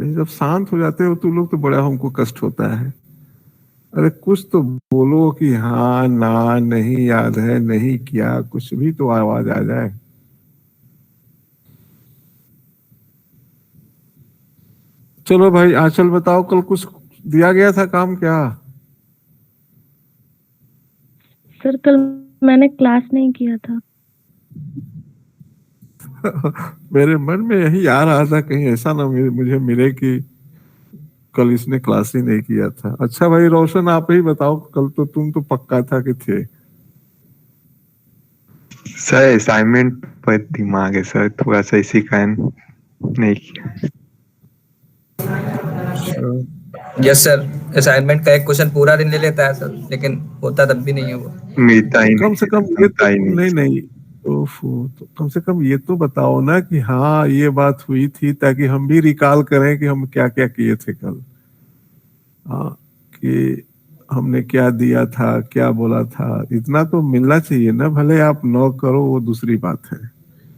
भाई जब शांत हो जाते हो तो लोग तो बड़ा हमको कष्ट होता है। अरे कुछ तो बोलो कि हाँ ना नहीं याद है नहीं किया, कुछ भी तो आवाज आ जाए। चलो भाई आंचल बताओ, कल कुछ दिया गया था काम क्या? सर कल मैंने क्लास नहीं किया था। मेरे मन में यही आ रहा था कहीं ऐसा ना मुझे मिले कि कल इसने क्लास ही नहीं किया था। अच्छा भाई रोशन आप ही बताओ, कल तो तुम तो पक्का था कि थे। सर असाइनमेंट पर दिमाग है सर, थोड़ा सा इसी कारण नहीं किया। यस सर, असाइनमेंट का एक क्वेश्चन पूरा दिन ले लेता है सर, लेकिन होता तब भी नहीं है वो। मिलता ही कम से नहीं, कम ये मिलता तो ही नहीं। नहीं नहीं, ओफो, तो कम से कम ये तो बताओ ना कि हाँ ये बात हुई थी, ताकि हम भी रिकॉल करें कि हम क्या क्या किए थे कल। हाँ, कि हमने क्या दिया था क्या बोला था, इतना तो मिलना चाहिए ना। भले आप न करो वो दूसरी बात है,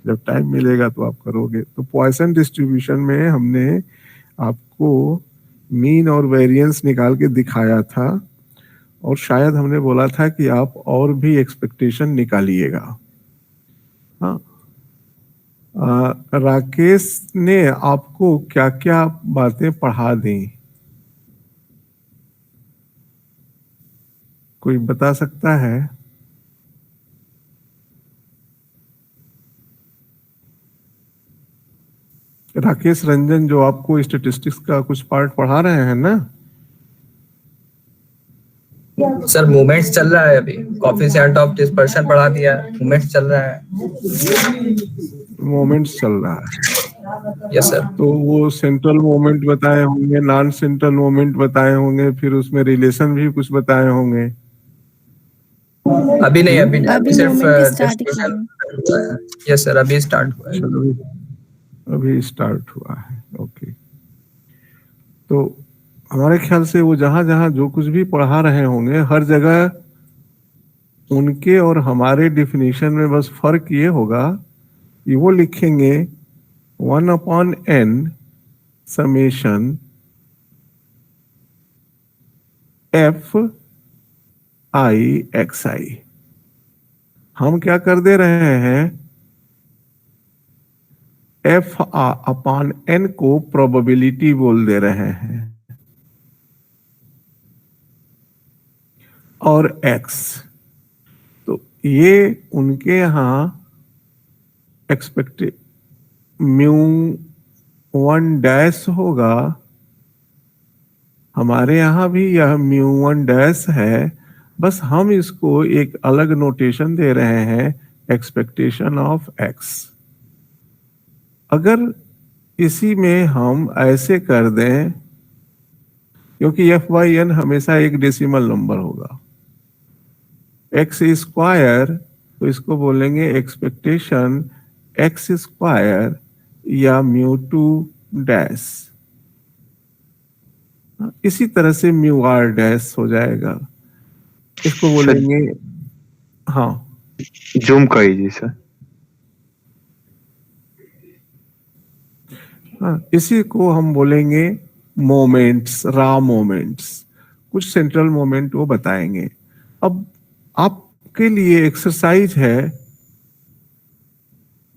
जब टाइम मिलेगा तो आप करोगे। तो पॉइसन डिस्ट्रीब्यूशन में हमने आपको मीन और वेरिएंस निकाल के दिखाया था, और शायद हमने बोला था कि आप और भी एक्सपेक्टेशन निकालिएगा। हाँ, राकेश ने आपको क्या क्या बातें पढ़ा दी, कोई बता सकता है? राकेश रंजन जो आपको स्टेटिस्टिक्स का कुछ पार्ट पढ़ा रहे हैं ना? सर मूवमेंट्स चल रहा है अभी, कॉफिशिएंट ऑफ डिस्पर्शन पढ़ा दिया, मूवमेंट्स चल रहा है। मोमेंट्स चल रहा है। Yes sir. तो वो सेंट्रल मोमेंट बताए होंगे, नॉन सेंट्रल मोमेंट बताए होंगे, फिर उसमें रिलेशन भी कुछ बताए होंगे। अभी नहीं, अभी अभी सिर्फ मोमेंट स्टार्ट किए डिस्ट्रीब्यूशन। हैं। यस सर, अभी स्टार्ट हुआ है। चलो अभी स्टार्ट हुआ है, ओके। तो हमारे ख्याल से वो जहां जहां जो कुछ भी पढ़ा रहे होंगे, हर जगह उनके और हमारे डिफिनीशन में बस फर्क ये होगा कि वो लिखेंगे 1/n summation f i x i। हम क्या कर दे रहे हैं, f अपॉन n को प्रोबेबिलिटी बोल दे रहे हैं, और x। तो ये उनके यहाँ एक्सपेक्टेड म्यू 1 होगा, हमारे यहाँ भी यह म्यू 1 है। बस हम इसको एक अलग नोटेशन दे रहे हैं, एक्सपेक्टेशन ऑफ x। अगर इसी में हम ऐसे कर दें, क्योंकि f बाई n हमेशा एक डेसिमल नंबर होगा, x स्क्वायर, तो इसको बोलेंगे एक्सपेक्टेशन x स्क्वायर या म्यू 2 इसी तरह से म्यू r हो जाएगा, इसको बोलेंगे। हाँ जूम करिए सर। हाँ, इसी को हम बोलेंगे मोमेंट्स, रा मोमेंट्स। कुछ सेंट्रल मोमेंट वो बताएंगे। अब आपके लिए एक्सरसाइज है,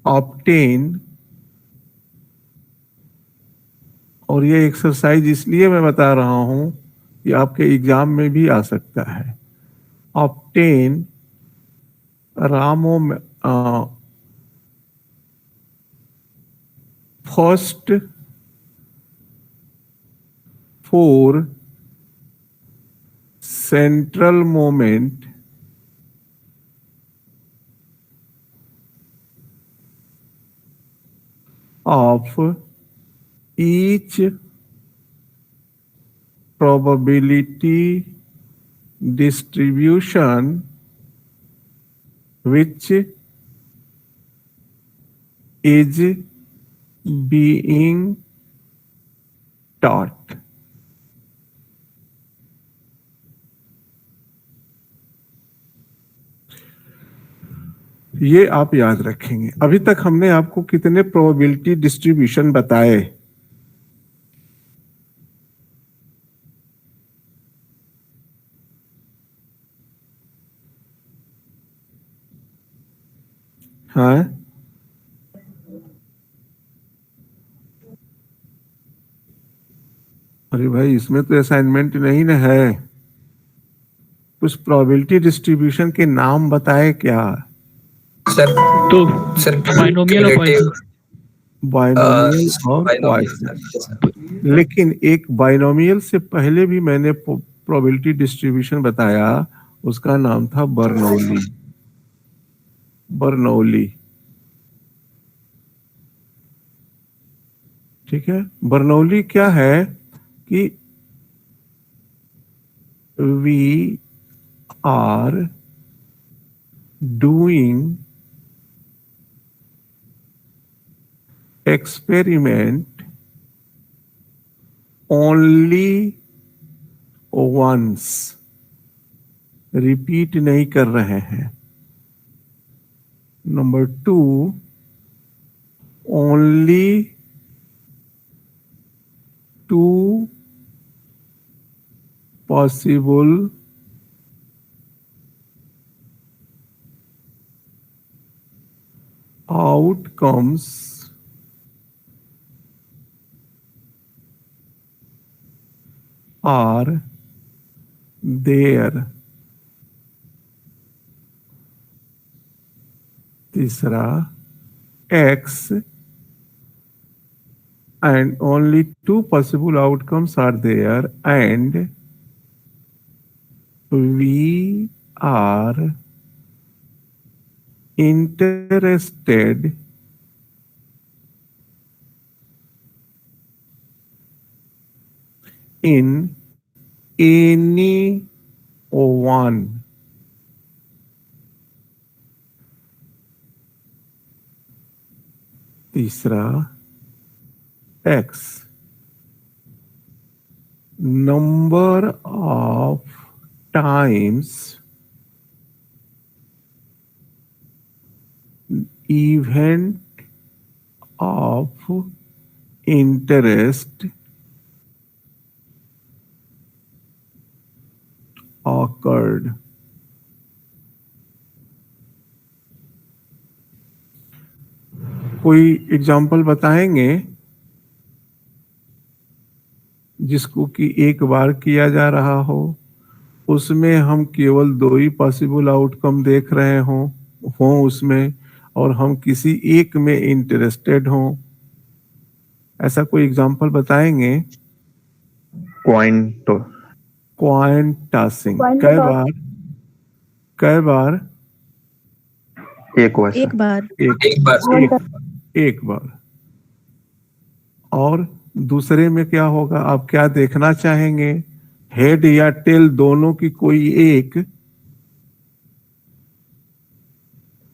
ऑब्टेन, और ये एक्सरसाइज इसलिए मैं बता रहा हूं कि आपके एग्जाम में भी आ सकता है। ऑब्टेन रामो first 4 central moment of each probability distribution which is being taught। ये आप याद रखेंगे। अभी तक हमने आपको कितने प्रोबेबिलिटी डिस्ट्रीब्यूशन बताए? हाँ, अरे भाई इसमें तो असाइनमेंट नहीं ना है। कुछ प्रोबेबिलिटी डिस्ट्रीब्यूशन के नाम बताए क्या? सर तो सर बाइनोमियल और cumulative, बाइनोमियल और binomial, क्वाड्रेटिक। लेकिन एक बाइनोमियल से पहले भी मैंने प्रोबेबिलिटी डिस्ट्रीब्यूशन बताया, उसका नाम था बर्नौली। बर्नौली, ठीक है। बर्नौली क्या है कि we are doing experiment only once, repeat नहीं कर रहे हैं। Number 2, only 2 possible outcomes are there। तीसरा, x and only 2 possible outcomes are there and we are interested in any one। तीसरा, x number of times event of interest occurred। कोई example बताएंगे जिसको कि एक बार किया जा रहा हो, उसमें हम केवल 2 ही पॉसिबल आउटकम देख रहे हों उसमें, और हम किसी एक में इंटरेस्टेड हों? ऐसा कोई एग्जाम्पल बताएंगे? कॉइन तो कॉइन टॉसिंग। Coin कै toss। बार? कै बार? एक वर्ष एक बार। एक बार एक बार। और दूसरे में क्या होगा? आप क्या देखना चाहेंगे? हेड या टेल दोनों की कोई एक?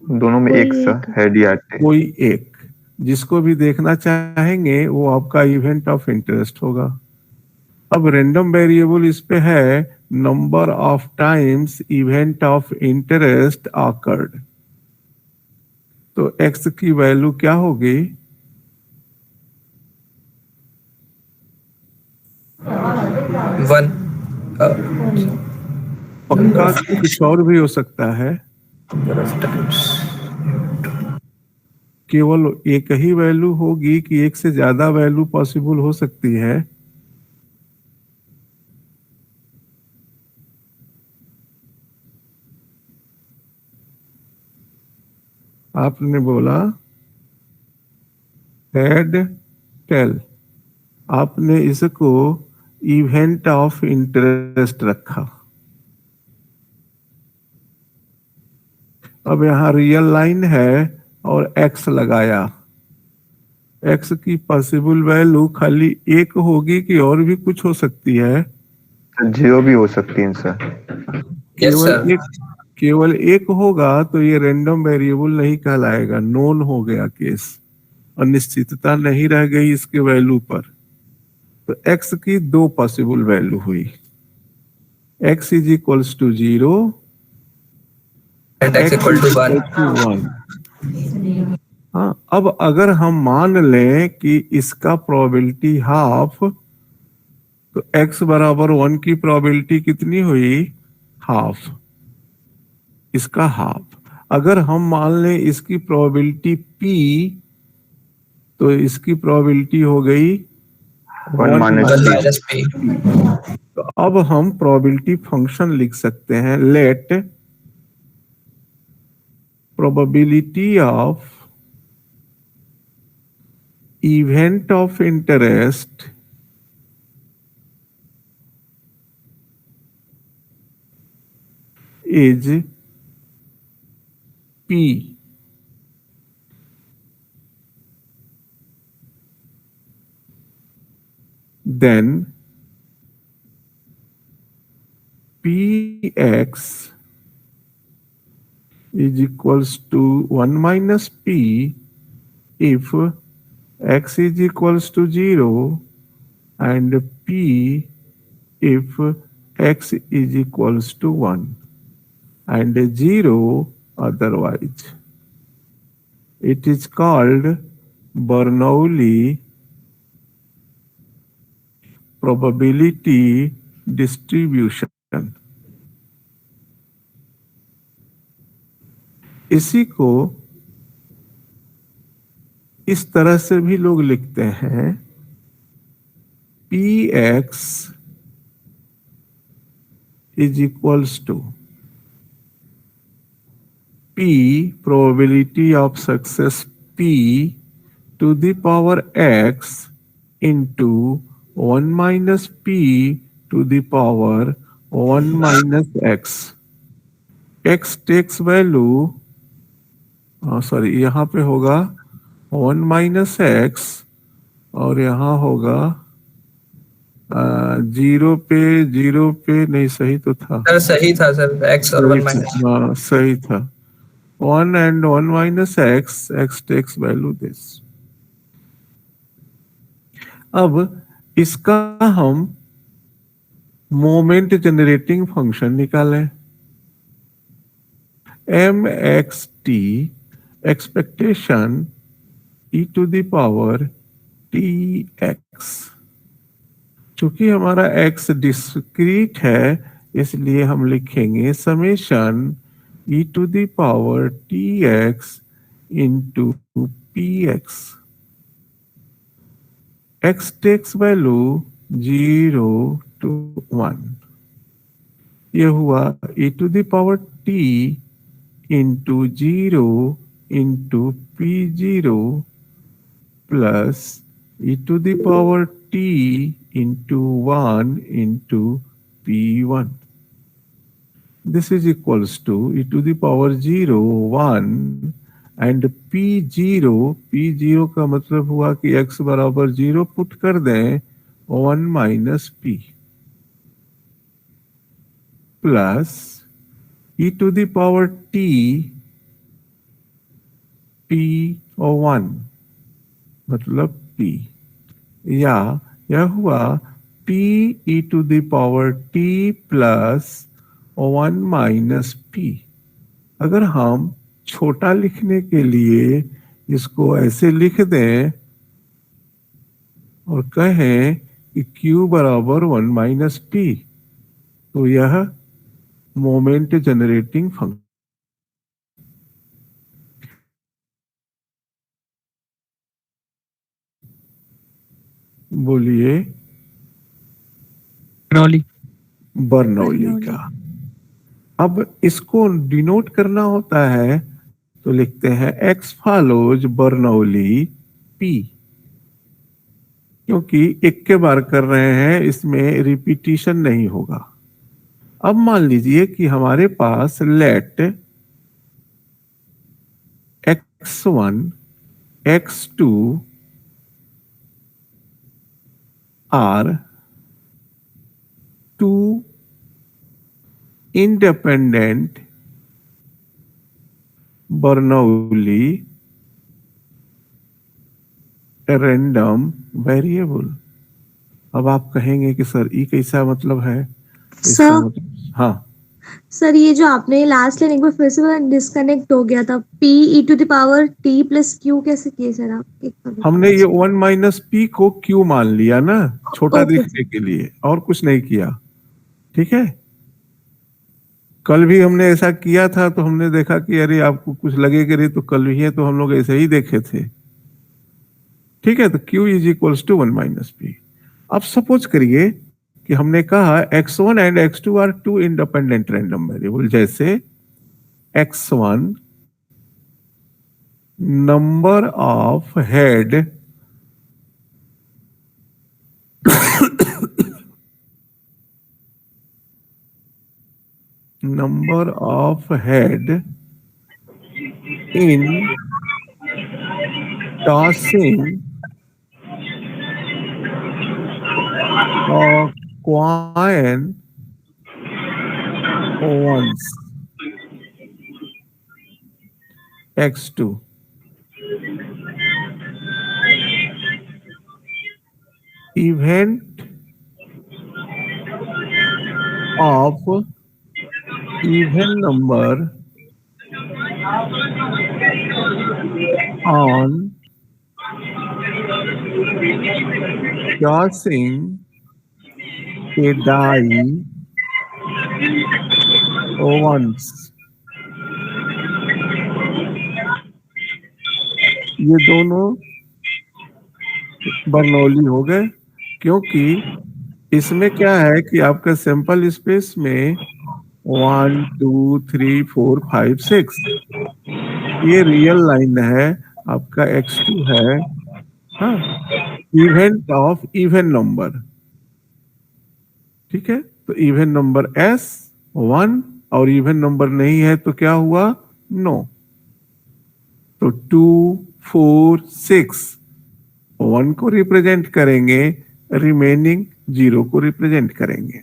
दोनों में कोई एक सा एक। हेड या टेल। कोई एक, जिसको भी देखना चाहेंगे वो आपका इवेंट ऑफ इंटरेस्ट होगा। अब रैंडम वेरिएबल इस पे है number of times event of interest awkward. तो x की वैल्यू क्या होगी? 1 पक्का कुछ और भी हो सकता है? केवल एक ही वैल्यू होगी कि एक से ज्यादा वैल्यू पॉसिबल हो सकती है? आपने बोला हेड टेल, आपने इसको इवेंट ऑफ इंटरेस्ट रखा। अब यहां रियल लाइन है और x लगाया। x की पॉसिबल वैल्यू खाली एक होगी कि और भी कुछ हो सकती है? 0 भी हो सकती है सर। केवल एक होगा तो ये रैंडम वेरिएबल नहीं कहलाएगा, नोन हो गया केस, अनिश्चितता नहीं रह गई इसके वैल्यू पर। तो x की 2 पॉसिबल वैल्यू हुई, x is equals to 0 and x equal to 1। 1। हाँ, अब अगर हम मान लें कि इसका प्रोबेबिलिटी हाफ, तो x बराबर 1 की प्रोबेबिलिटी कितनी हुई? हाफ, इसका हाफ। अगर हम मान लें इसकी प्रोबेबिलिटी p, तो इसकी प्रोबेबिलिटी हो गई 1 1 minus one p. Minus P. तो अब हम प्रोबेबिलिटी फंक्शन लिख सकते हैं, let probability of event of interest is p, then px is equals to 1 minus p if x is equals to 0 and p if x is equals to 1 and 0 otherwise. It is called Bernoulli probability distribution. इसी को इस तरह से भी लोग लिखते हैं, px is equals to p probability of success p to the power x into 1 minus p to the power 1 minus x. x takes value, sorry यहाँ पे होगा 1 minus x और यहाँ होगा 0 पे नहीं, सही तो था, सर सही था सर, एक्स और वन माइनस। हाँ सही था, 1 and 1 minus x, x takes value this. अब इसका हम मोमेंट जनरेटिंग फंक्शन निकालें, mxt expectation e to the power tx। चूंकि हमारा x डिस्क्रीट है इसलिए हम लिखेंगे summation e to the power tx into px। x takes value 0 to 1। ये हुआ e to the power t into 0 into p0 plus e to the power t into 1 into p1। This is equals to e to the power 0 1 and p0 का मतलब हुआ कि x बराबर 0 put कर दें 1 minus p plus e to the power t p1 मतलब p, या यह हुआ p e to the power t plus 1 minus p। अगर हम छोटा लिखने के लिए इसको ऐसे लिख दें और कहें कि q बराबर 1 माइनस p, तो यह मोमेंट जनरेटिंग फंक्शन। बोलिए, बर्नौली का। अब इसको डिनोट करना होता है तो लिखते हैं x फॉलोज बर्नौली p, क्योंकि एक के बार कर रहे हैं इसमें रिपीटिशन नहीं होगा। अब मान लीजिए कि हमारे पास late x1 x2 are two independent Bernoulli random variable। अब आप कहेंगे कि सर ई कैसा मतलब है? इसका सर मतलब, हाँ सर ये जो आपने लास्ट लाइन एक बार फिर से डिस्कनेक्ट हो गया था, p e to the power t plus q कैसे किए सर आप? एक बार हमने ये 1 माइनस p को q मान लिया ना, छोटा ओके। दिखने के लिए, और कुछ नहीं किया। ठीक है, कल भी हमने ऐसा किया था, तो हमने देखा कि अरे आपको कुछ लगे कि अरे तो कल भी है, तो हम लोग ऐसे ही देखे थे। ठीक है, तो Q is equals to 1 minus P. अब सपोज करिए कि हमने कहा x1 and x2 are two independent random variable, जैसे x1 number of head number of head in tossing a coin once. x2 event of even number on tossing a die once. ये दोनों Bernoulli हो गए, क्योंकि इसमें क्या है कि आपका सैंपल स्पेस में 1 2 3 4 5 6 ये रियल लाइन है, आपका x2 है, हाँ, इवेंट ऑफ इवन नंबर। ठीक है, तो इवन नंबर s 1 और इवन नंबर नहीं है तो क्या हुआ, नो। तो 2 4 6 1 को रिप्रेजेंट करेंगे, रिमेनिंग 0 को रिप्रेजेंट करेंगे।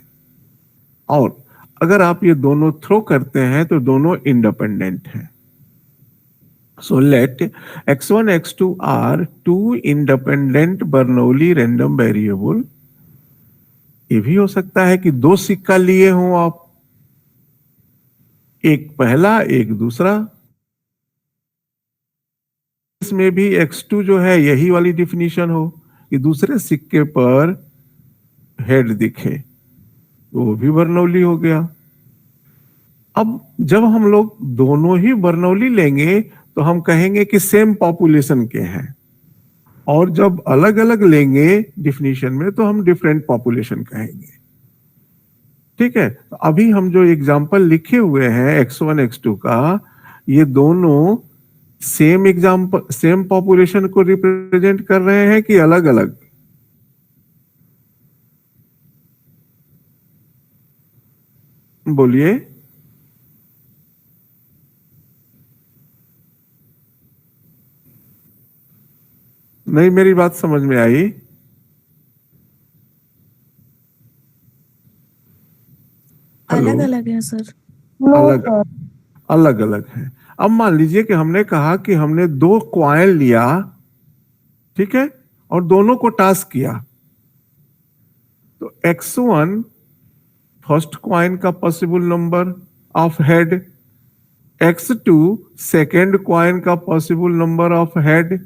और अगर आप ये दोनों थ्रो करते हैं तो दोनों इंडिपेंडेंट हैं। So let x1 x2 are two independent Bernoulli random variable। ये भी हो सकता है कि दो सिक्का लिए हों आप, एक पहला एक दूसरा। इसमें भी x2 जो है यही वाली डिफिनीशन हो कि दूसरे सिक्के पर हेड दिखे, वो भी बर्नौली हो गया। अब जब हम लोग दोनों ही बर्नौली लेंगे तो हम कहेंगे कि सेम पॉपुलेशन के हैं, और जब अलग अलग लेंगे डिफिनीशन में तो हम डिफरेंट पॉपुलेशन कहेंगे। ठीक है, तो अभी हम जो एग्जांपल लिखे हुए हैं x1 x2 का, ये दोनों सेम एग्जांपल सेम पॉपुलेशन को रिप्रेजेंट कर रहे हैं कि अलग अलग? बोलिए। नहीं, मेरी बात समझ में आई? अलग अलग है सर। अलग अलग अलग है। अब मान लीजिए कि हमने कहा कि हमने दो क्वाइन लिया, ठीक है, और दोनों को टास्क किया, तो x1 फर्स्ट क्वाइन का possible number of head, x2 second coin का पॉसिबल नंबर ऑफ हेड,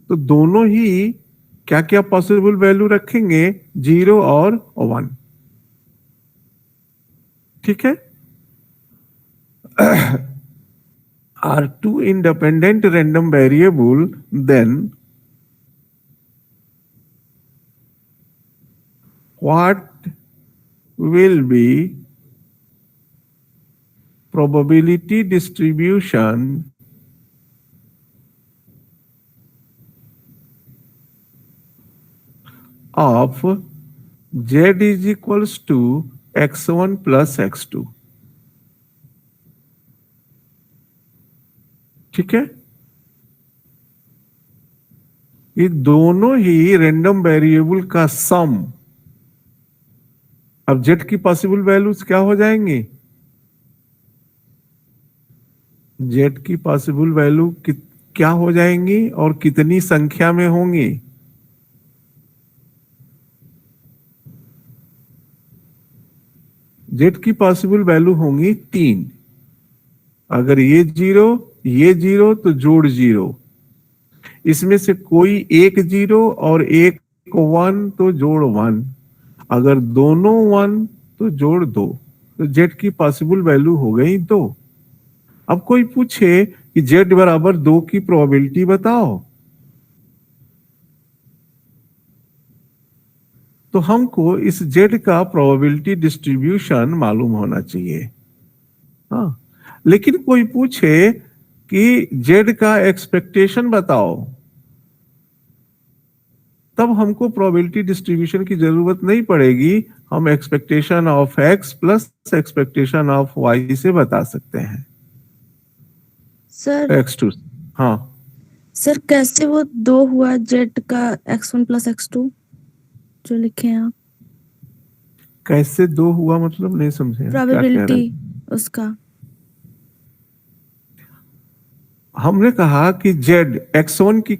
तो दोनों ही क्या क्या पॉसिबल वैल्यू रखेंगे, 0 और 1। ठीक है, are two independent random variable, then what will be probability distribution of z is equals to x1 plus x2? ठीक है, ये दोनों ही रैंडम वेरिएबल का सम। अब z की पॉसिबल वैल्यूज क्या हो जाएंगी? z की पॉसिबल वैल्यू क्या हो जाएंगी और कितनी संख्या में होंगी? z की पॉसिबल वैल्यू होंगी 3। अगर ये 0 तो जोड़ 0, इसमें से कोई एक 0 और एक 1 तो जोड़ 1, अगर दोनों 1 तो जोड़ 2। तो जेड की पॉसिबल वैल्यू हो गई 2। अब कोई पूछे कि जेड बराबर 2 की प्रोबेबिलिटी बताओ, तो हमको इस जेड का प्रोबेबिलिटी डिस्ट्रीब्यूशन मालूम होना चाहिए। हाँ, लेकिन कोई पूछे कि जेड का एक्सपेक्टेशन बताओ, तब हमको प्रोबेबिलिटी डिस्ट्रीब्यूशन की जरूरत नहीं पड़ेगी। हम expectation of X plus expectation of Y से बता सकते हैं। Sir x2। हाँ, सर कैसे वो 2 हुआ जेड का x1 प्लस x2 जो लिखे हैं आप, कैसे 2 हुआ मतलब नहीं समझे क्या कह रहे प्रोबेबिलिटी हैं? उसका। हमने कहा कि जेड x1 की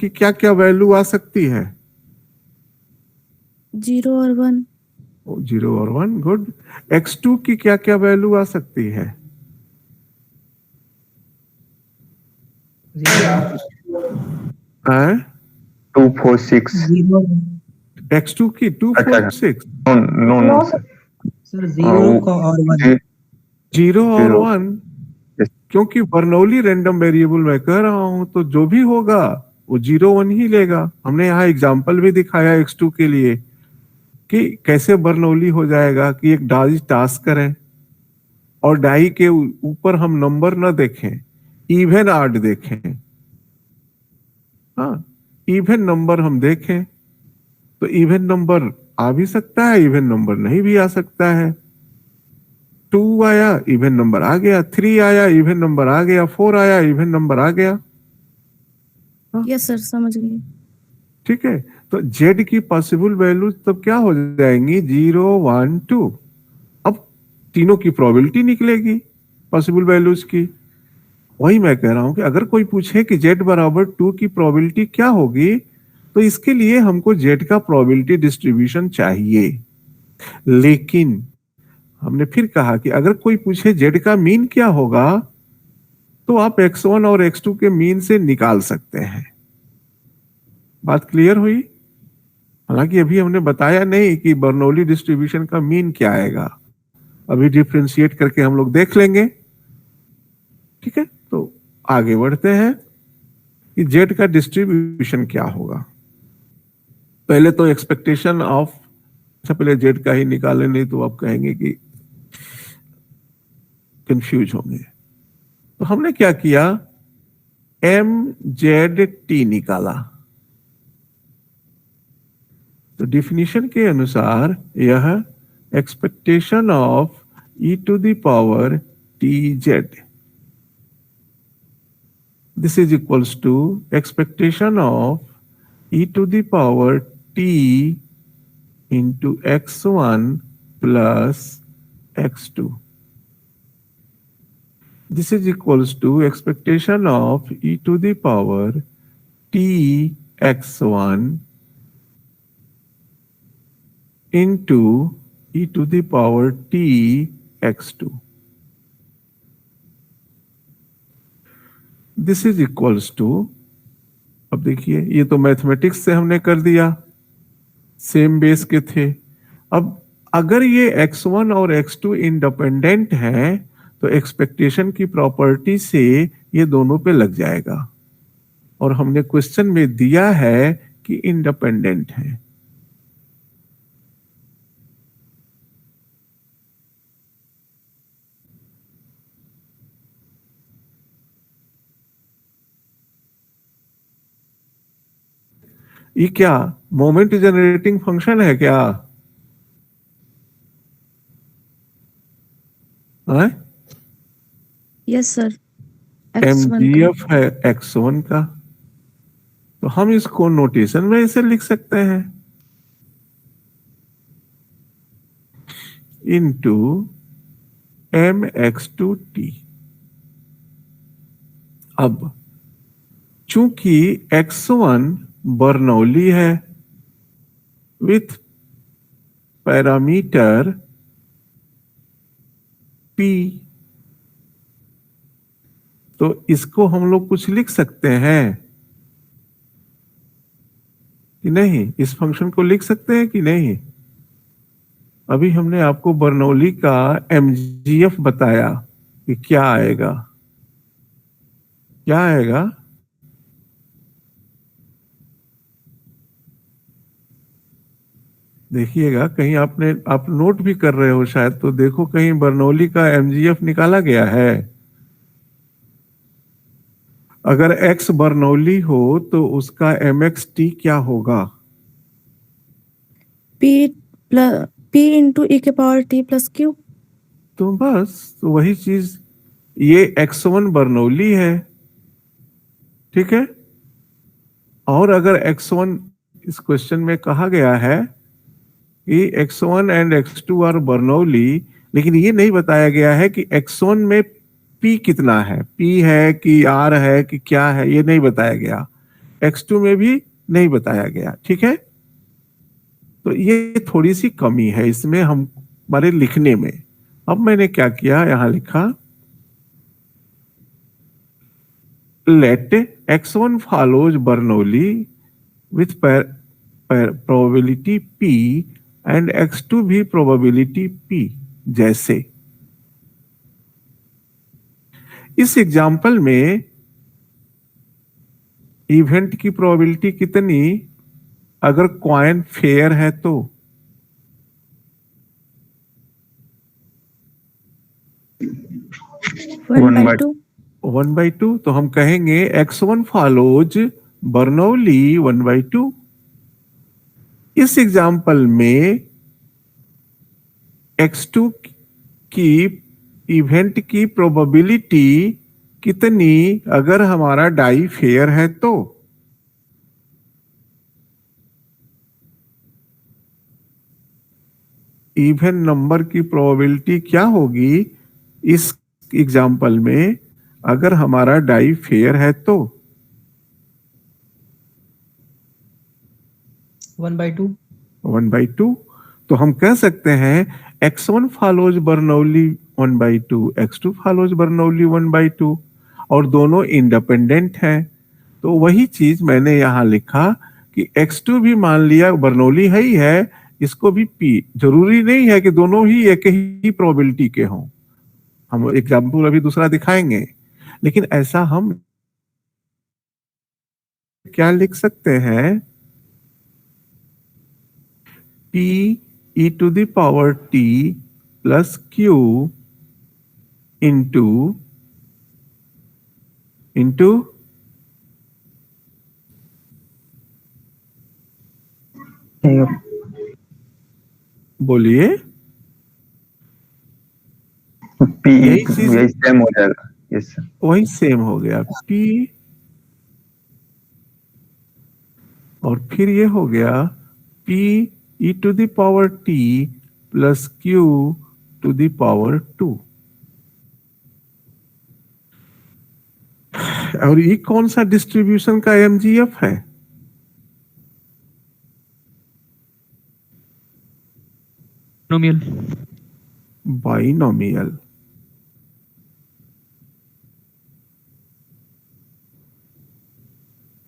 क्या क्या वैल्यू आ सकती है? 0 और 1। 0 और 1, गुड। x2 की क्या क्या वैल्यू आ सकती है? 2 4 6। x2 की 2 अच्छा 4 6। No no sir. सर 0 और 1। 0 और Zero. 1, Yes. क्योंकि बर्नौली रैंडम वेरिएबल मैं कह रहा हूं, तो जो भी होगा वो 0 1 ही लेगा। हमने यहाँ एग्जाम्पल भी दिखाया x2 के लिए कि कैसे बर्नौली हो जाएगा कि एक डाई टास्क करें और डाई के ऊपर हम नंबर न देखें, इवन आर्ड देखें। हाँ, इवन नंबर हम देखें तो इवन नंबर आ भी सकता है, इवन नंबर नहीं भी आ सकता है। 2 आया, इवन नंबर आ गया। 3 आया, इवन नंबर आ गया। 4 आया, इवन नंबर आ गया। यस सर, समझ गई। ठीक है, तो जेड की पॉसिबल वैल्यूज तब क्या हो जाएंगी? 0 1 2। अब तीनों की प्रोबेबिलिटी निकलेगी पॉसिबल वैल्यूज की। वही मैं कह रहा हूं कि अगर कोई पूछे कि जेड बराबर 2 की प्रोबेबिलिटी क्या होगी, तो इसके लिए हमको जेड का प्रोबेबिलिटी डिस्ट्रीब्यूशन चाहिए। लेकिन हमने फिर कहा कि अगर कोई पूछे जेड का मीन क्या होगा, तो आप x1 और x2 के मीन से निकाल सकते हैं। बात क्लियर हुई? हालांकि अभी हमने बताया नहीं कि बर्नौली डिस्ट्रीब्यूशन का मीन क्या आएगा, अभी डिफरेंशिएट करके हम लोग देख लेंगे। ठीक है, तो आगे बढ़ते हैं कि जेड का डिस्ट्रीब्यूशन क्या होगा। पहले तो एक्सपेक्टेशन ऑफ, अच्छा पहले जेड का ही निकाले, नहीं तो आप कहेंगे कि कंफ्यूज होंगे। तो हमने क्या किया, एम जेड टी निकाला। तो डिफिनीशन के अनुसार यह expectation of E to the power T Z, this is equals to expectation of E to the power T into x1 plus x2. This is equals to expectation of e to the power t x1 into e to the power t x2. This is equals to, अब देखिए ये तो mathematics से हमने कर दिया, same base के थे। अब अगर ये x1 और x2 इंडिपेंडेंट हैं, तो एक्सपेक्टेशन की प्रॉपर्टी से ये दोनों पे लग जाएगा, और हमने क्वेश्चन में दिया है कि इंडिपेंडेंट है। ये क्या मोमेंट जनरेटिंग फंक्शन है क्या? यस सर, x1 का। mgf है x1 का, तो हम इसको नोटेशन में इसे लिख सकते हैं इनटू mx2t। अब चूंकि x1 बर्नौली है विथ पैरामीटर p, तो इसको हम लोग कुछ लिख सकते हैं कि नहीं? इस फंक्शन को लिख सकते हैं कि नहीं? अभी हमने आपको बर्नौली का एमजीएफ बताया कि क्या आएगा, क्या आएगा। देखिएगा कहीं आप नोट भी कर रहे हो शायद, तो देखो कहीं बर्नौली का एमजीएफ निकाला गया है। अगर एक्स बर्नौली हो तो उसका एमएक्सटी क्या होगा? P इंटू ई के पावर टी प्लस क्यू। तो बस तो वही चीज, ये x1 बर्नौली है, ठीक है। और अगर x1 इस क्वेश्चन में कहा गया है कि x1 and x2 are Bernoulli, लेकिन ये नहीं बताया गया है कि x1 में p कितना है, p है कि r है कि क्या है, ये नहीं बताया गया। x2 में भी नहीं बताया गया, ठीक है। तो ये थोड़ी सी कमी है इसमें हमारे लिखने में। अब मैंने क्या किया, यहां लिखा late x1 follows Bernoulli with probability p and x2 भी probability p। जैसे इस एग्जाम्पल में इवेंट की प्रोबेबिलिटी कितनी, अगर कॉइन फेयर है तो? One by two. 1/2। तो हम कहेंगे x1 follows बर्नौली 1/2। इस एग्जाम्पल में x2 की इवेंट की प्रोबेबिलिटी कितनी, अगर हमारा डाई फेयर है तो? इवन नंबर की प्रोबेबिलिटी क्या होगी इस एग्जाम्पल में, अगर हमारा डाई फेयर है तो? 1/2। 1/2। तो हम कह सकते हैं x1 follows Bernoulli 1/2, x2 follows Bernoulli 1/2, और दोनों इंडिपेंडेंट हैं। तो वही चीज मैंने यहां लिखा कि x2 भी मान लिया बर्नौली है ही है, इसको भी p, जरूरी नहीं है कि दोनों ही एक ही प्रोबेबिलिटी के हों। हम एग्जाम्पल अभी दूसरा दिखाएंगे, लेकिन ऐसा हम क्या लिख सकते हैं, p e to the power t plus q into बोलिए। पी यही चीज यही सेम हो जाएगा। Yes sir. वही सेम हो गया p, और फिर ये हो गया p e to the power t plus q to the power 2। और ये कौन सा डिस्ट्रीब्यूशन का एमजीएफ है? नोमियल। बाइनोमियल।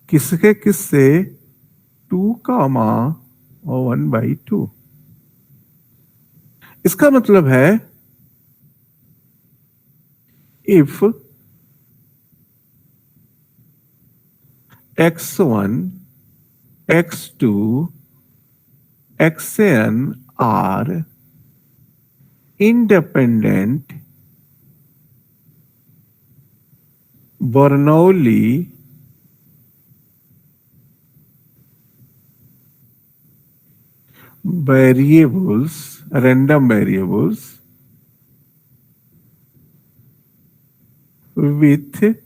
किसके किससे? 2 कामा और 1/2। इसका मतलब है if x1, x2, xn are independent Bernoulli variables, random variables with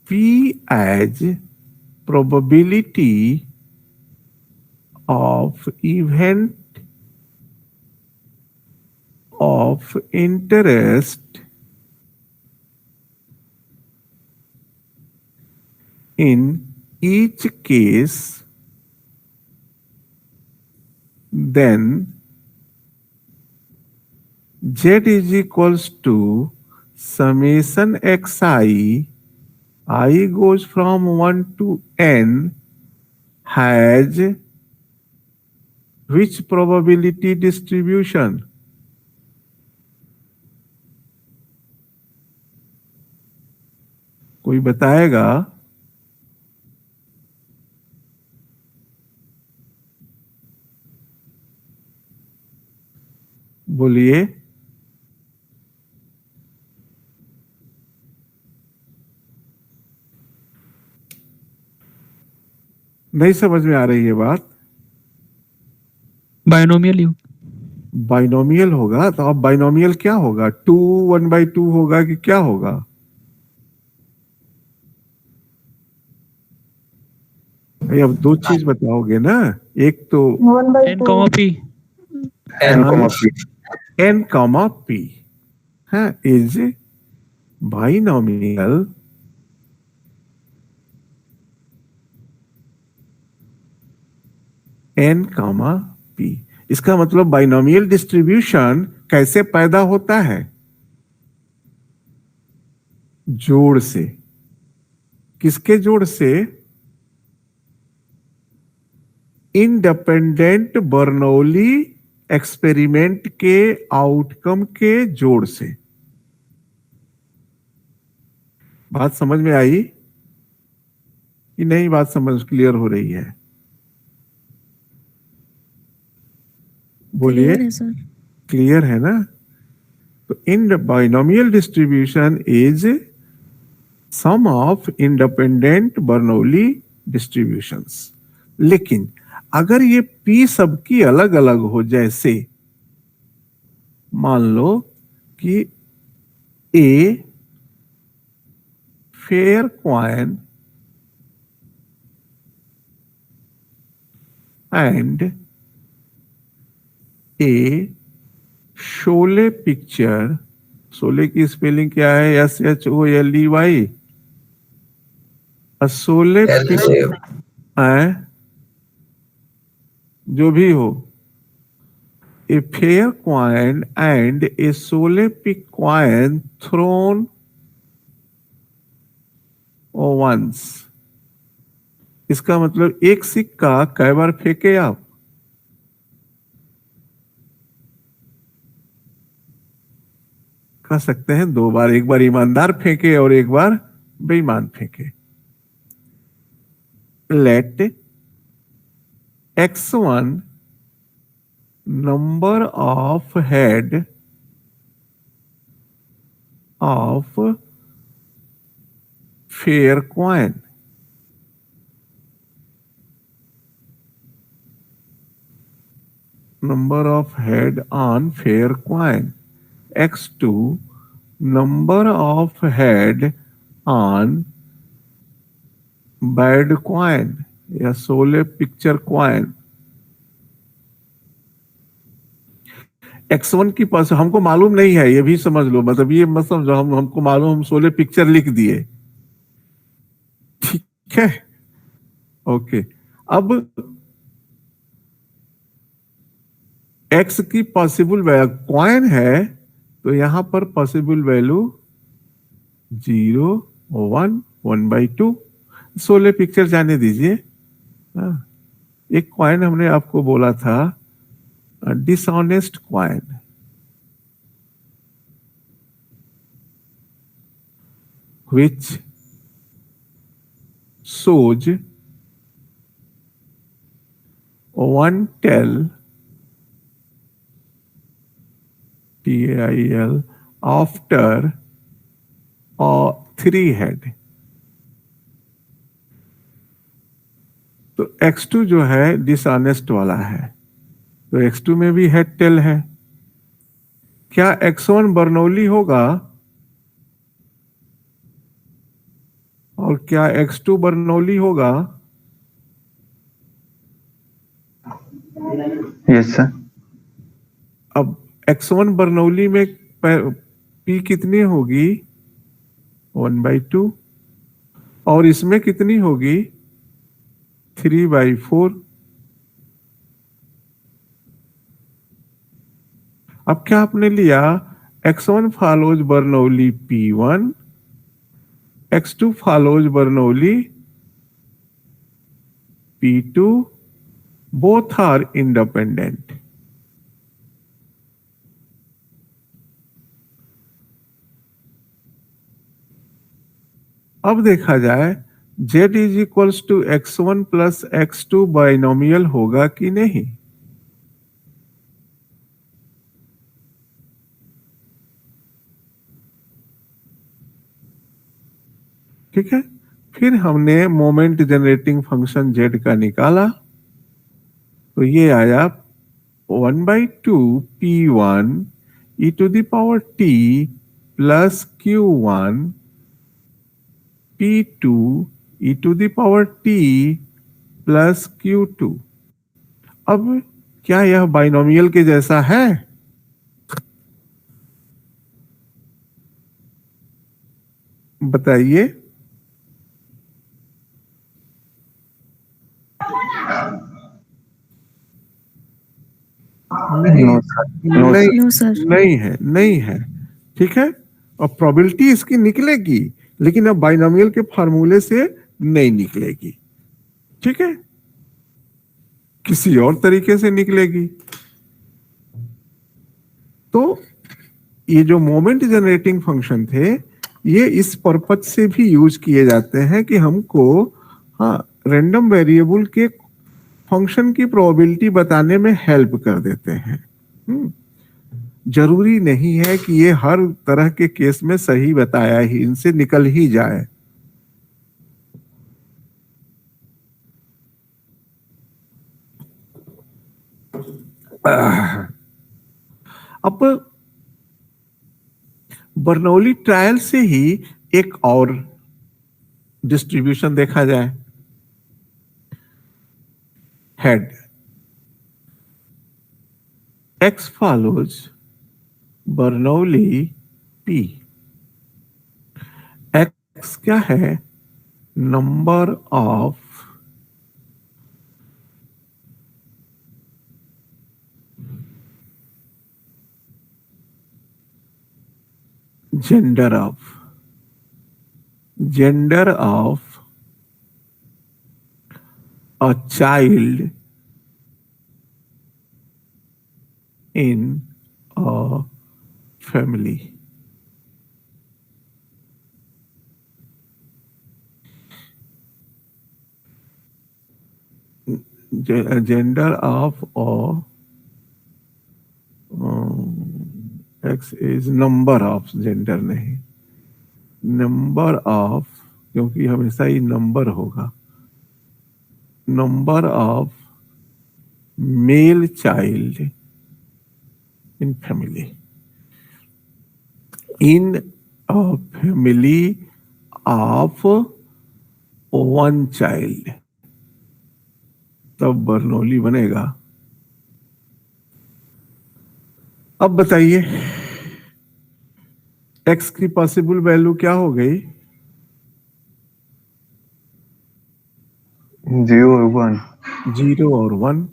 p as probability of event of interest in each case, then z is equals to summation xi, I goes from 1 to n, has Which probability distribution? कोई बताएगा? बोलिए। नहीं समझ में आ रही है बात? Binomial you. Binomial होगा तो अब बाइनोमियल क्या होगा? 2 1/2 होगा कि क्या होगा? भाई अब दो चीज बताओगे ना, एक तो N comma P. n, p. n comma p है is binomial n comma p। इसका मतलब बाइनोमियल डिस्ट्रीब्यूशन कैसे पैदा होता है? जोड़ से। किसके जोड़ से? इंडिपेंडेंट बर्नौली एक्सपेरिमेंट के आउटकम के जोड़ से। बात समझ में आई कि नहीं? बात समझ क्लियर हो रही है? बोलिए। क्लियर है सर। क्लियर है ना? तो in binomial distribution is sum of independent Bernoulli distributions. लेकिन अगर ये p सबकी अलग अलग हो, जैसे मान लो कि a fair coin and A Sholay picture. Sholay की स्पेलिंग क्या है? SHOLEY। शोले पिक्चर जो भी हो, a fair coin and A Sole pick coin throne once. इसका मतलब एक सिक्का कई बार फेंके आप? कह सकते हैं 2 बार। एक बार ईमानदार फेंके और एक बार बेईमान फेंके। Let x1 number of head of fair coin, number of head on fair coin, x2 number of head on bad coin या सोले पिक्चर क्वाइन। x1 की पास हमको मालूम नहीं है, ये भी समझ लो। मतलब ये मत समझो हमको मालूम, हम सोले पिक्चर लिख दिए, ठीक है? ओके। अब x की पॉसिबल वैल्यू क्वाइन है तो यहां पर पॉसिबल वैल्यू 0 1 1/2। सोले पिक्चर जाने दीजिए। एक क्वाइन हमने आपको बोला था dishonest coin. which shows one tail TAIL after 3 head। तो x2 जो है डिसऑनेस्ट वाला है, तो x2 में भी हेड टेल है। क्या x1 बर्नौली होगा और क्या x2 बर्नौली होगा? Yes sir. अब x1 बर्नौली में p कितनी होगी? 1/2। और इसमें कितनी होगी? 3/4। अब क्या आपने लिया? x1 follows Bernoulli p1, x2 follows Bernoulli p2, both are independent. अब देखा जाए z is equals to x1 plus x2 binomial होगा कि नहीं। ठीक है, फिर हमने मोमेंट जनरेटिंग फंक्शन z का निकाला, तो ये आया 1/2 p1 e to the power t plus q1 p2 e to the power t plus q2। अब क्या यह बाइनोमियल के जैसा है? बताइए। नहीं, नो सर, नो नहीं, नो सर। नहीं है, नहीं है। ठीक है, और प्रोबेबिलिटी इसकी निकलेगी, लेकिन अब बाइनोमियल के फार्मूले से नहीं निकलेगी। ठीक है, किसी और तरीके से निकलेगी। तो ये जो मोमेंट जनरेटिंग फंक्शन थे, ये इस पर्पज से भी यूज किए जाते हैं कि हमको रैंडम वेरिएबल के फंक्शन की प्रोबेबिलिटी बताने में हेल्प कर देते हैं। जरूरी नहीं है कि ये हर तरह के केस में सही बताया ही, इनसे निकल ही जाए। अब बर्नौली ट्रायल से ही एक और डिस्ट्रीब्यूशन देखा जाए। Head x follows Bernoulli p। x क्या है? Number of gender of a child in a family। Gender of x is number of, gender नहीं, नंबर ऑफ, क्योंकि हमेशा ही नंबर होगा। Number of male child in family, in a family of one child, तब Bernoulli बनेगा। अब बताइए x की possible value क्या हो गई? 0 और 1। 0 और 1,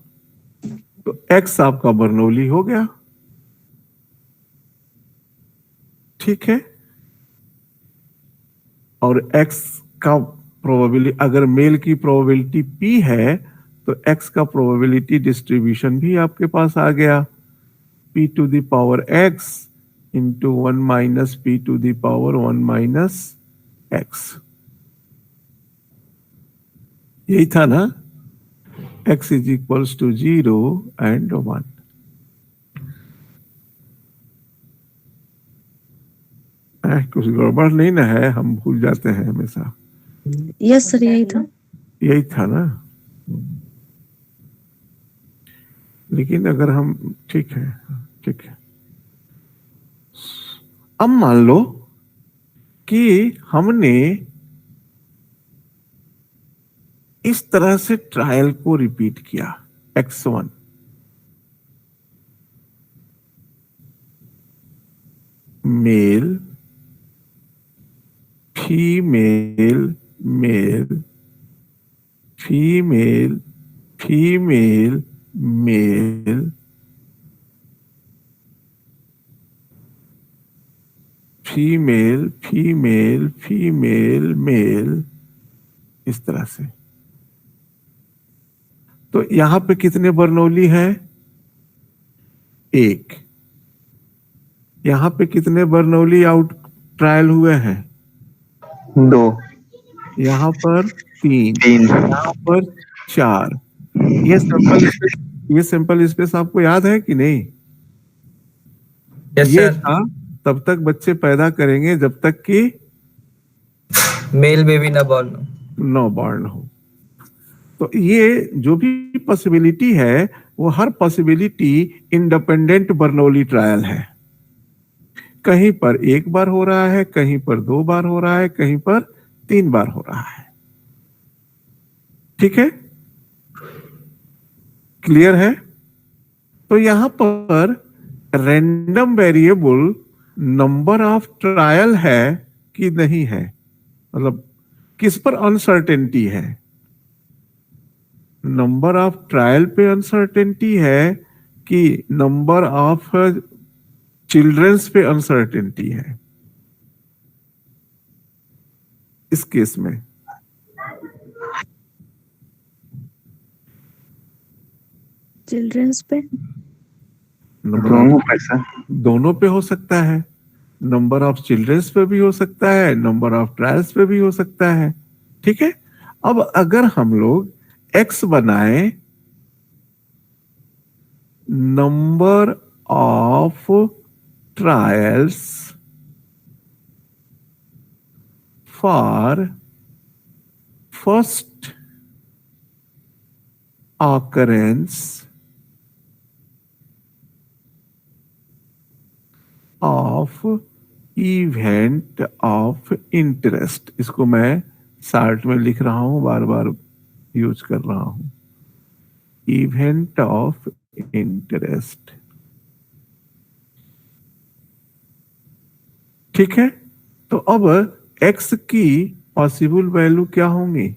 तो x आपका बर्नौली हो गया। ठीक है, और x का प्रोबेबिलिटी, अगर मेल की प्रोबेबिलिटी p है, तो x का प्रोबेबिलिटी डिस्ट्रीब्यूशन भी आपके पास आ गया, p to the power x into 1 minus p to the power 1 minus x। यही था ना, x is equals to 0 and 1। कुछ गड़बड़ नहीं ना है? हम भूल जाते हैं हमेशा। यस सर, यही था। यही था ना। लेकिन अगर हम, ठीक है, ठीक है, अब मान लो कि हमने इस तरह से ट्रायल को रिपीट किया। x1 male female male female female male female female female male, इस तरह से। तो यहां पे कितने बर्नौली हैं? 1। यहां पे कितने बर्नौली आउट ट्रायल हुए हैं? 2 यहां पर 3, 3 यहां पर 4। ये सैंपल स्पेस आपको याद है कि नहीं? यस ये सर। था तब तक बच्चे पैदा करेंगे जब तक कि मेल बेबी ना बॉर्न हो। नो बॉर्न हो। तो ये जो भी पॉसिबिलिटी है वो हर पॉसिबिलिटी इंडिपेंडेंट बर्नौली ट्रायल है। कहीं पर 1 बार हो रहा है, कहीं पर 2 बार हो रहा है, कहीं पर 3 बार हो रहा है। ठीक है, क्लियर है? तो यहां पर random variable number of trial है कि नहीं है, मतलब किस पर अनसर्टेनिटी है? नंबर ऑफ ट्रायल पे अनसर्टेनिटी है कि नंबर ऑफ चिल्ड्रंस पे अनसर्टेनिटी है? इस केस में चिल्ड्रंस पे। दोनों पैसा दोनों पे हो सकता है। नंबर ऑफ चिल्ड्रंस पे भी हो सकता है, नंबर ऑफ ट्रायल्स पे भी हो सकता है। ठीक है, अब अगर हम लोग x बनाए number of trials for first occurrence of event of interest, इसको मैं चार्ट में लिख रहा हूं, बार बार यूज कर रहा हूं। Event of interest. ठीक है, तो अब x की पॉसिबल वैल्यू क्या होंगी?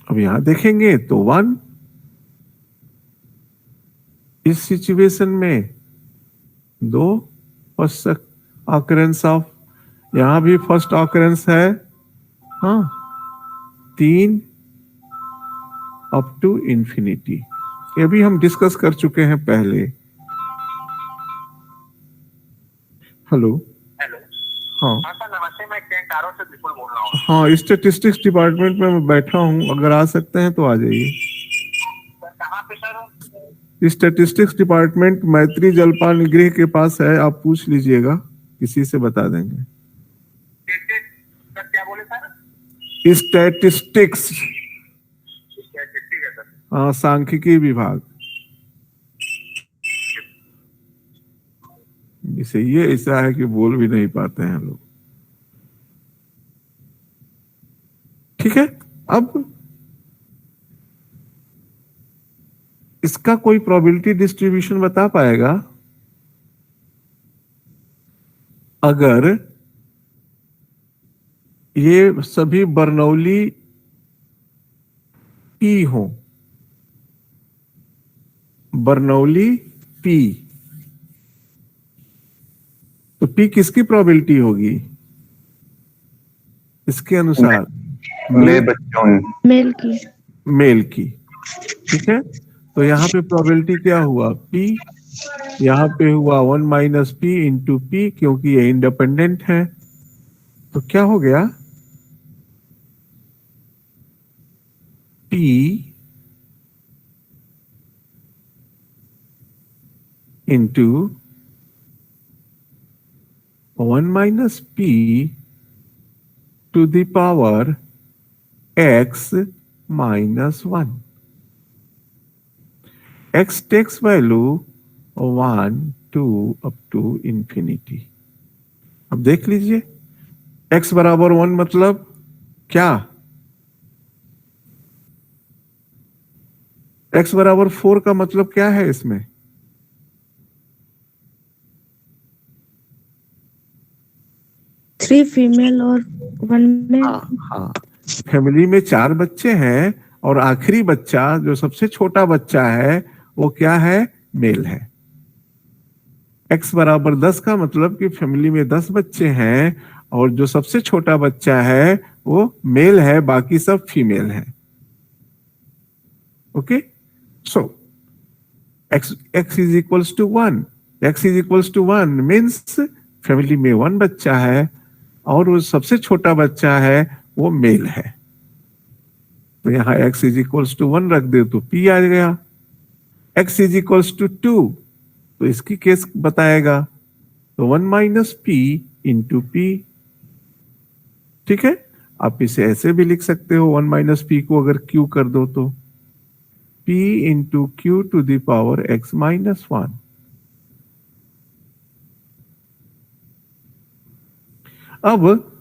अब यहां देखेंगे तो 1। इस सिचुएशन में 2 फर्स्ट ऑकरेंस ऑफ, यहां भी फर्स्ट ऑकरेंस है, हाँ 3 अप टू इंफिनिटी। ये भी हम डिस्कस कर चुके हैं पहले। हेलो हाँ नमस्ते, मैं केंटारो से विपुल बोल रहा हूँ। हाँ, स्टेटिस्टिक्स डिपार्टमेंट में मैं बैठा हूँ, अगर आ सकते हैं तो आ जाइए। कहाँ पे सर? स्टेटिस्टिक्स डिपार्टमेंट मैत्री जलपान गृह के पास है, आप पूछ लीजिएगा, किसी से बता देंगे। सर क्या बोले सर? स्टैटिस्टिक्स, ठीक है सर। हाँ, सांख्यिकी विभाग। इसे ये ऐसा है कि बोल भी नहीं पाते हैं लोग। ठीक है, अब इसका कोई प्रोबेबिलिटी डिस्ट्रीब्यूशन बता पाएगा? अगर ये सभी बर्नौली P हो, बर्नौली P, तो P किसकी प्रोबेबिलिटी होगी इसके अनुसार? मेरे बच्चों मेल की। मेल की। ठीक है, तो यहाँ पे प्रोबेबिलिटी क्या हुआ? P, यहाँ पे हुआ 1 माइनस P इंटू P, क्योंकि ये इंडिपेंडेंट है। तो क्या हो गया? P into 1 minus P to the power x minus 1. X takes value 1, 2 up to infinity. अब देख लीजिए, x बराबर 1 मतलब क्या? x बराबर 4 का मतलब क्या है इसमें? थ्री फीमेल और 1 मेल। हाँ, फैमिली में 4 बच्चे हैं और आखिरी बच्चा जो सबसे छोटा बच्चा है वो क्या है? मेल है। x बराबर 10 का मतलब कि फैमिली में 10 बच्चे हैं और जो सबसे छोटा बच्चा है वो मेल है, बाकी सब फीमेल है। Okay, so x is equals to 1, x is equals to 1 means family में 1 बच्चा है और वो सबसे छोटा बच्चा है वो मेल है। तो यहाँ x इज इक्वल्स टू 1 रख दे तो p आ गया। x इज इक्वल्स टू 2 तो इसकी केस बताएगा, तो 1 माइनस p इंटू p। ठीक है, आप इसे ऐसे भी लिख सकते हो, 1 माइनस p को अगर q कर दो तो p into q to the power x minus 1। अब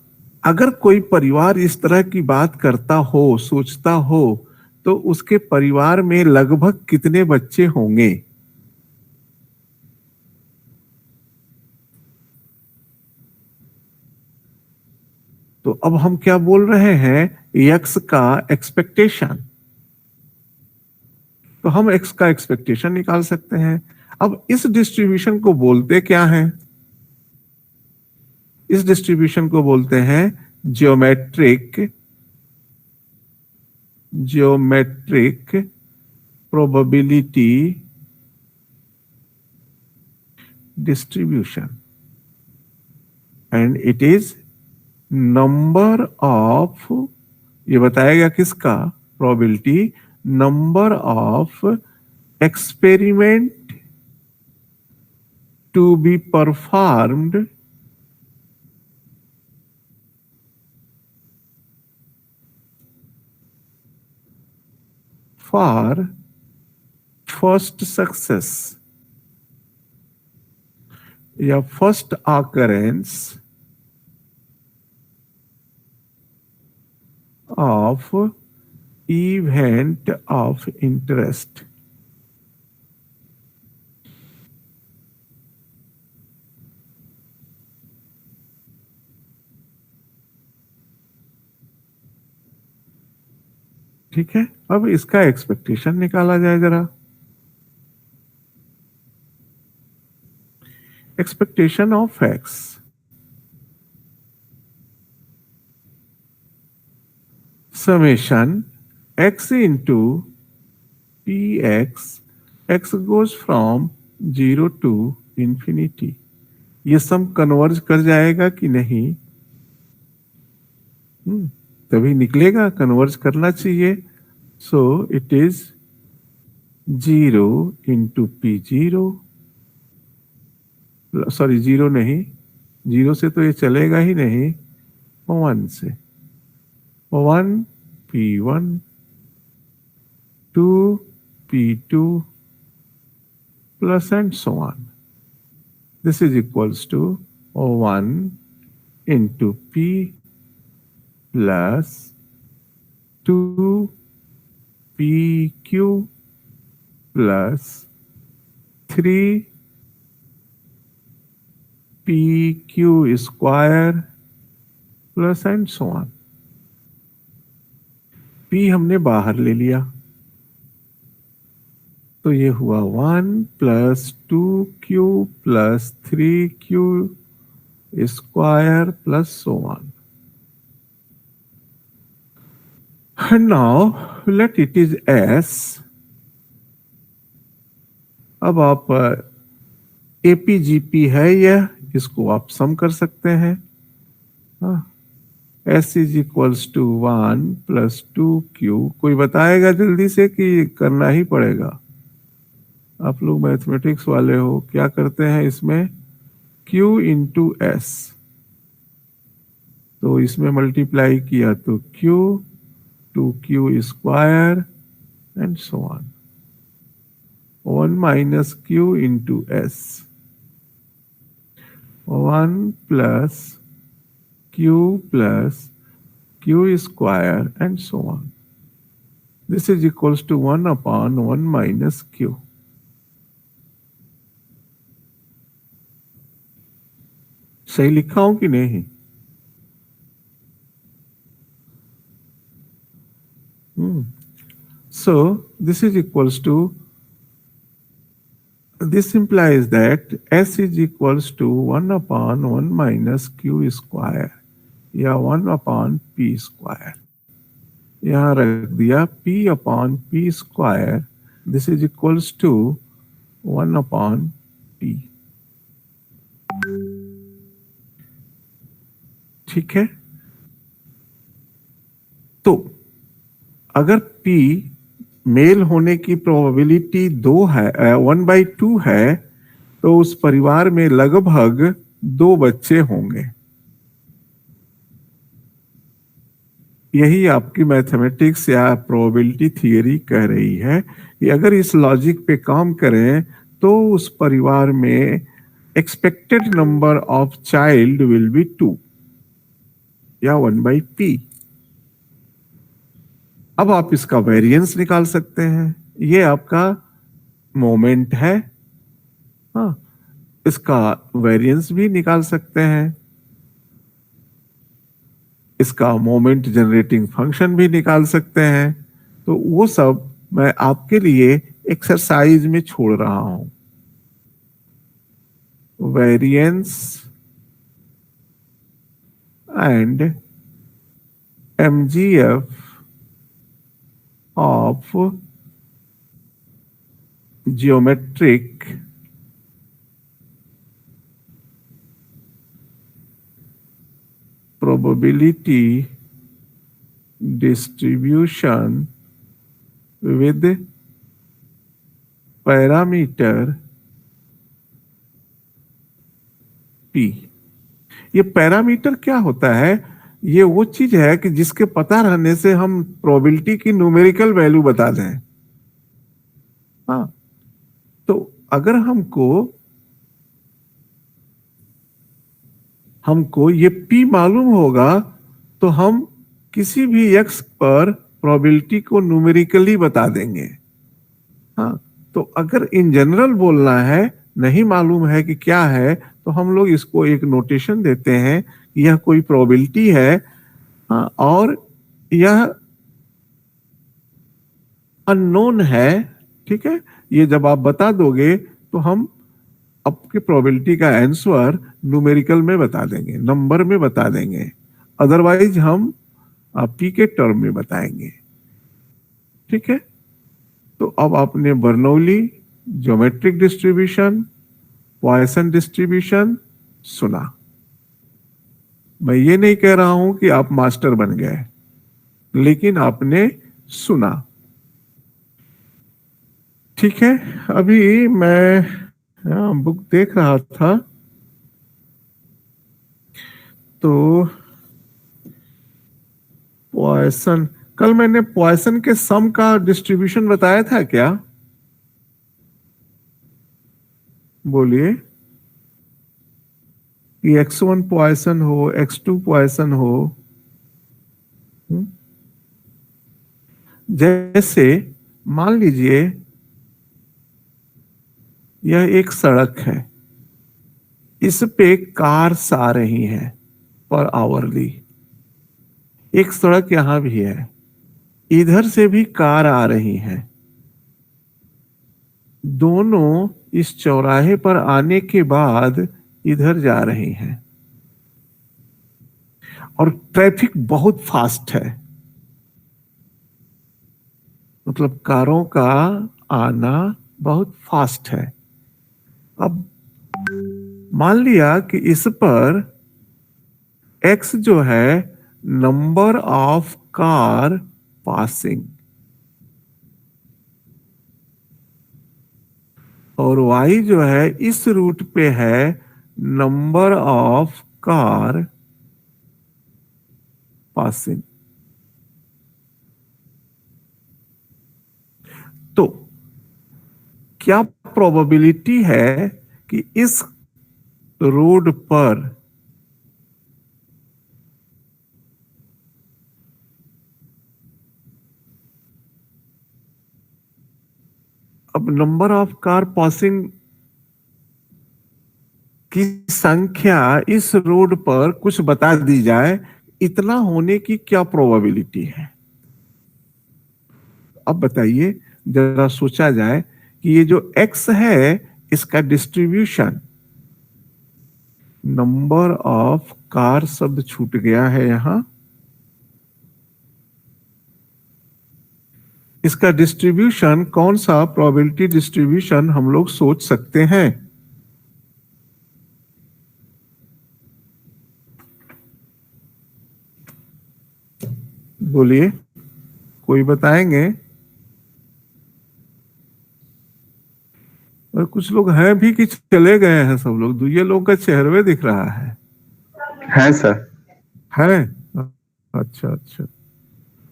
अगर कोई परिवार इस तरह की बात करता हो, सोचता हो, तो उसके परिवार में लगभग कितने बच्चे होंगे? तो अब हम क्या बोल रहे हैं, x का एक्सपेक्टेशन। तो हम x का एक्सपेक्टेशन निकाल सकते हैं। अब इस डिस्ट्रीब्यूशन को बोलते क्या है? इस डिस्ट्रीब्यूशन को बोलते हैं geometric probability distribution, and it is number of, ये बताएगा किसका? Probability number of experiment to be performed for first success या first occurrence of event of interest। ठीक है, अब इसका एक्सपेक्टेशन निकाला जाए जरा। Expectation of x, summation x into P x goes from 0 to infinity. ये सम कन्वर्ज कर जाएगा कि नहीं? तभी निकलेगा, कन्वर्ज करना चाहिए। So it is 0 into P 0, sorry 0 नहीं, 0 से तो ये चलेगा ही नहीं, 1 से 1 p1 2 p2 plus and so on. This is equals to 1 into p plus 2 pq plus 3 pq square plus and so on। p हमने बाहर ले लिया तो ये हुआ 1 plus 2q plus 3q square plus so on। And now let it is s। अब आप APGP है यह, इसको आप सम कर सकते हैं। s is equals to 1 plus 2q। कोई बताएगा जल्दी से कि करना ही पड़ेगा? आप लोग मैथमेटिक्स वाले हो, क्या करते हैं इसमें? q इंटू एस, तो इसमें मल्टीप्लाई किया तो q 2q square and so on. 1 minus q into S, 1 plus q plus q square and so on. This is equals to 1 upon 1 minus q। सही लिखा हूं कि नहीं? So this is equals to this implies that S is equals to 1 upon 1 minus Q square या 1 upon P square. यहाँ रख दिया P upon P square. This is equals to 1 upon P. ठीक है, तो अगर P मेल होने की प्रोबेबिलिटी 2 है 1/2 है, तो उस परिवार में लगभग 2 बच्चे होंगे। यही आपकी मैथमेटिक्स या प्रोबेबिलिटी थियरी कह रही है कि अगर इस लॉजिक पे काम करें तो उस परिवार में expected number of child will be 2 या 1/p। अब आप इसका वेरिएंस निकाल सकते हैं। ये आपका मोमेंट है, हाँ, इसका वेरिएंस भी निकाल सकते हैं, इसका मोमेंट जनरेटिंग फंक्शन भी निकाल सकते हैं। तो वो सब मैं आपके लिए एक्सरसाइज में छोड़ रहा हूं। Variance and MGF of geometric probability distribution with parameter P। ये पैरामीटर क्या होता है? ये वो चीज है कि जिसके पता रहने से हम प्रोबेबिलिटी की न्यूमेरिकल वैल्यू बता दें। हाँ, तो अगर हमको ये P मालूम होगा तो हम किसी भी x पर प्रोबेबिलिटी को न्यूमेरिकली बता देंगे। हाँ, तो अगर इन जनरल बोलना है, नहीं मालूम है कि क्या है, तो हम लोग इसको एक नोटेशन देते हैं, यह कोई प्रोबेबिलिटी है, हाँ, और यह अननोन है। ठीक है, ये जब आप बता दोगे तो हम आपके प्रोबेबिलिटी का आंसर न्यूमेरिकल में बता देंगे, नंबर में बता देंगे, अदरवाइज हम P के टर्म में बताएंगे। ठीक है, तो अब आपने Bernoulli, geometric distribution, Poisson distribution सुना। मैं ये नहीं कह रहा हूं कि आप मास्टर बन गए, लेकिन आपने सुना। ठीक है, अभी मैं बुक देख रहा था तो पॉइसन, कल मैंने पॉइसन के सम का डिस्ट्रीब्यूशन बताया था क्या? बोलिए, कि x1 पॉइसन हो, x2 पॉइसन हो। जैसे मान लीजिए यह एक सड़क है, इस पे कार्स आ रही हैं पर आवरली। एक सड़क यहां भी है, इधर से भी कार आ रही हैं। दोनों इस चौराहे पर आने के बाद इधर जा रही हैं और ट्रैफिक बहुत फास्ट है, मतलब कारों का आना बहुत फास्ट है। अब मान लिया कि इस पर x जो है नंबर ऑफ कार पासिंग और y जो है इस रूट पे है नंबर ऑफ कार पासिंग। तो क्या प्रोबेबिलिटी है कि इस रोड पर अब नंबर ऑफ कार पासिंग की संख्या इस रोड पर कुछ बता दी जाए, इतना होने की क्या प्रोबेबिलिटी है? अब बताइए, जरा सोचा जाए कि ये जो x है इसका डिस्ट्रीब्यूशन, नंबर ऑफ कार शब्द छूट गया है यहां, इसका डिस्ट्रीब्यूशन कौन सा प्रोबेबिलिटी डिस्ट्रीब्यूशन हम लोग सोच सकते हैं? बोलिए, कोई बताएंगे? और कुछ लोग हैं भी कि चले गए हैं सब लोग, दूसरे लोगों का चेहरे दिख रहा है सर। है। अच्छा अच्छा,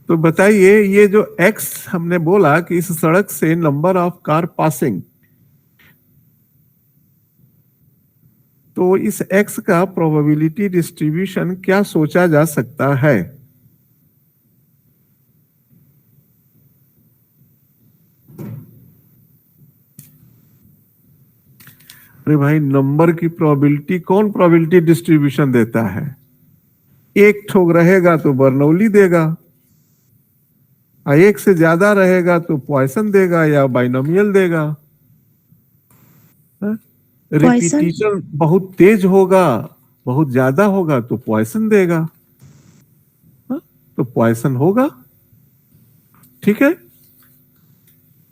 तो बताइए ये जो x हमने बोला कि इस सड़क से नंबर ऑफ कार पासिंग, तो इस x का प्रोबेबिलिटी डिस्ट्रीब्यूशन क्या सोचा जा सकता है? अरे भाई, नंबर की प्रोबेबिलिटी कौन प्रोबेबिलिटी डिस्ट्रीब्यूशन देता है? एक ठोक रहेगा तो बर्नौली देगा, एक से ज्यादा रहेगा तो पॉइसन देगा या बाइनोमियल देगा। रिपीटिशन बहुत तेज होगा, बहुत ज्यादा होगा तो पॉइसन देगा, तो पॉइसन होगा। ठीक है,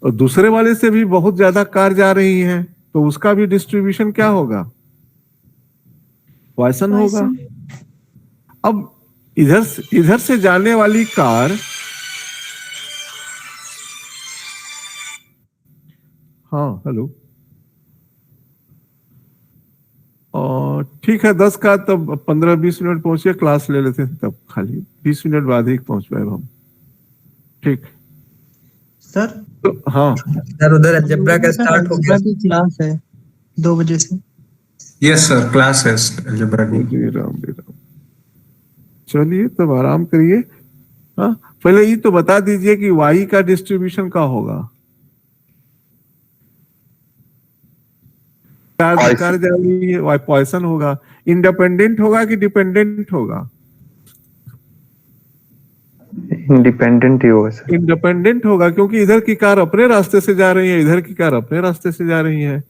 और दूसरे वाले से भी बहुत ज्यादा कार जा रही है तो उसका भी डिस्ट्रीब्यूशन क्या होगा? पॉइसन होगा। अब इधर से जाने वाली कार, हाँ हेलो, और ठीक है 10 का, तब 15-20 मिनट पहुंचे, क्लास ले लेते हैं, तब खाली 20 मिनट बाद ही पहुंच पाए हम। ठीक सर, तो हाँ सर उधर अलजेब्रा का स्टार्ट हो गया। की क्लास है 2 बजे से। यस सर, क्लास है अलजेब्रा की। जी राम जी राम। चलिए तब आराम करिए। हाँ, पहले ये तो बता दीजिए कि y का डिस्ट्रीब्यूशन क्या होगा? कार जा रही है, y पॉइसन होगा। इंडिपेंडेंट होगा कि डिपेंडेंट होगा? इंडिपेंडेंट ही होगा सर। इंडिपेंडेंट होगा, क्योंकि इधर की कार अपने रास्ते से जा रही है, इधर की कार अपने रास्ते से जा रही है।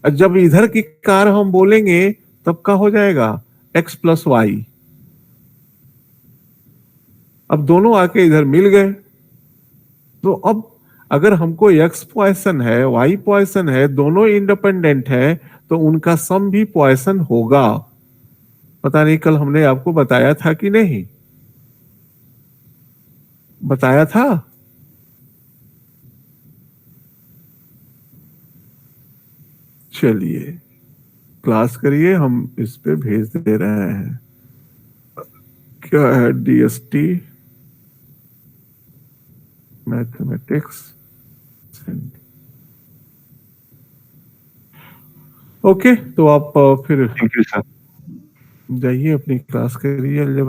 जब इधर की कार हम बोलेंगे तब क्या हो जाएगा? x plus Y. अब दोनों आके इधर मिल गए, तो अब अगर हमको x पॉइसन है, y पॉइसन है, दोनों इंडिपेंडेंट है, तो उनका सम भी पॉइसन होगा। पता नहीं कल हमने आपको बताया था कि नहीं बताया था? चलिए क्लास करिए, हम इस पे भेज दे रहे हैं। क्या है? DST mathematics. ओके, तो आप फिर थैंक यू सर। जाइए अपनी क्लास करिए।